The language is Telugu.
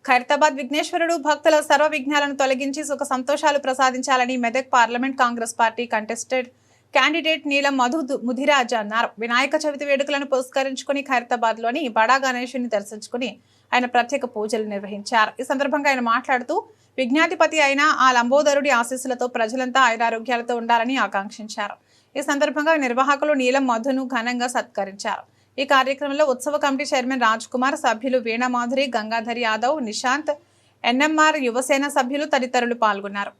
ఖైరతాబాద్ విఘ్నేశ్వరుడు భక్తుల సర్వ విఘ్నాలను తొలగించి సుఖ సంతోషాలు ప్రసాదించాలని Medak parliament Congress party contested candidate నీలం ముదిరాజ్ అన్నారు. వినాయక చవితి వేడుకలను పురస్కరించుకుని ఖైరతాబాద్ లోని బడా గణేశుని దర్శించుకుని ఆయన ప్రత్యేక పూజలు నిర్వహించారు. ఈ సందర్భంగా ఆయన మాట్లాడుతూ విజ్ఞాధిపతి అయిన ఆ లంబోదరుడి ఆశీస్సులతో ప్రజలంతా ఆయురారోగ్యాలతో ఉండాలని ఆకాంక్షించారు. ఈ సందర్భంగా నిర్వాహకులు నీలం మధును ఘనంగా సత్కరించారు. ఈ కార్యక్రమంలో ఉత్సవ కమిటీ చైర్మన్ రాజ్ కుమార్, సభ్యులు వీణామాధురి, గంగాధర్ యాదవ్, నిశాంత్, ఎన్ఎంఆర్ యువసేన సభ్యులు తదితరులు పాల్గొన్నారు.